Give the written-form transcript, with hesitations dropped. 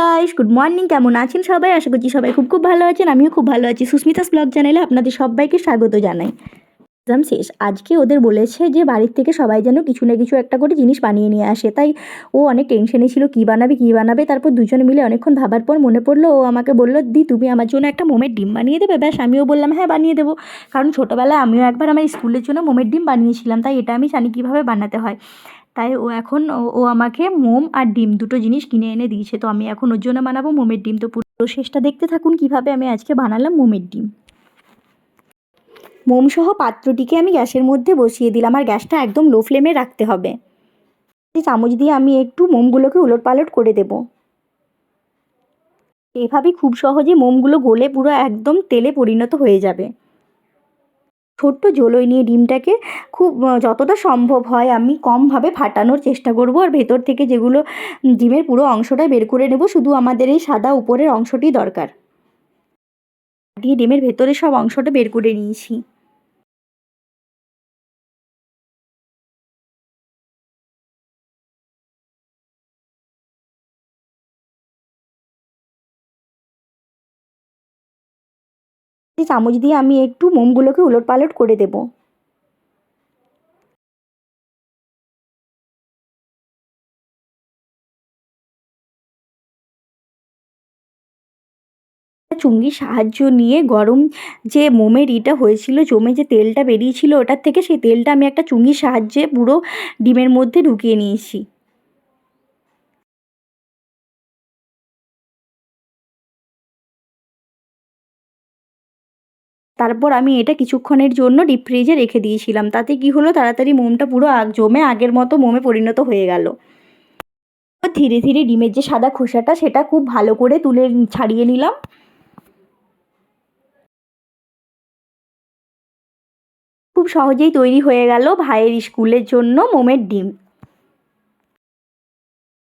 Guys, good morning. কেমন আছেন সবাই? আশা করছি সবাই খুব খুব ভালো আছেন। আমিও খুব ভালো আছি। সুস্মিতাস ব্লগ চ্যানেলে আপনাদের সবাইকে স্বাগত জানাই। এক্সাম শেষ, আজকে ওদের বলেছে যে বাড়ির থেকে সবাই যেন কিছু না কিছু একটা করে জিনিস বানিয়ে নিয়ে আসে। তাই ও অনেক টেনশনে ছিল কী বানাবে কী বানাবে। তারপর দুজনে মিলে অনেকক্ষণ ভাবার পর মনে পড়লো, ও আমাকে বললো, দি তুমি আমার জন্য একটা মোমের ডিম বানিয়ে দেবে? ব্যাস, আমিও বললাম হ্যাঁ বানিয়ে দেবো। কারণ ছোটোবেলায় আমিও একবার আমার স্কুলের জন্য মোমের ডিম বানিয়েছিলাম, তাই এটা আমি জানি কীভাবে বানাতে হয়। তাই ও এখন ও আমাকে মোম আর ডিম দুটো জিনিস কিনে এনে দিয়েছে। তো আমি এখন ওর জন্য বানাবো মোমের ডিম। তো পুরো প্রসেসটা দেখতে থাকুন কীভাবে আমি আজকে বানালাম মোমের ডিম। মোমসহ পাত্রটিকে আমি গ্যাসের মধ্যে বসিয়ে দিলাম, আর গ্যাসটা একদম লো ফ্লেমে রাখতে হবে। চামচ দিয়ে আমি একটু মোমগুলোকে উলটপালট করে দেব। এভাবেই খুব সহজে মোমগুলো গলে পুরো একদম তেলে পরিণত হয়ে যাবে। ছোট্ট জলোই নিয়ে ডিমটাকে খুব যতটা সম্ভব হয় আমি কমভাবে ফাটানোর চেষ্টা করব, আর ভেতর থেকে যেগুলো ডিমের পুরো অংশটা বের করে নেব। শুধু আমাদের এই সাদা উপরের অংশটি দরকার। দিয়ে ডিমের ভেতরে সব অংশটা বের করে নিয়েছি। চামচ দিয়ে আমি একটু মোমগুলোকে উলটপালট করে দেব। চুঙ্গির সাহায্য নিয়ে গরম যে মোমের ইটা হয়েছিল, জমে যে তেলটা বেরিয়েছিল ওটার থেকে, সেই তেলটা আমি একটা চুঙ্গির সাহায্যে পুরো ডিমের মধ্যে ঢুকিয়ে নিয়েছি। তারপর আমি এটা কিছুক্ষণের জন্য ডিপ ফ্রিজে রেখে দিয়েছিলাম। তাতে কি হলো, তাড়াতাড়ি মোমটা পুরো জমে আগের মতো মোমে পরিণত হয়ে গেল। ধীরে ধীরে ডিমের যে সাদা খোসাটা সেটা খুব ভালো করে তুলে ছাড়িয়ে নিলাম। খুব সহজেই তৈরি হয়ে গেল ভাইয়ের স্কুলের জন্য মোমের ডিম।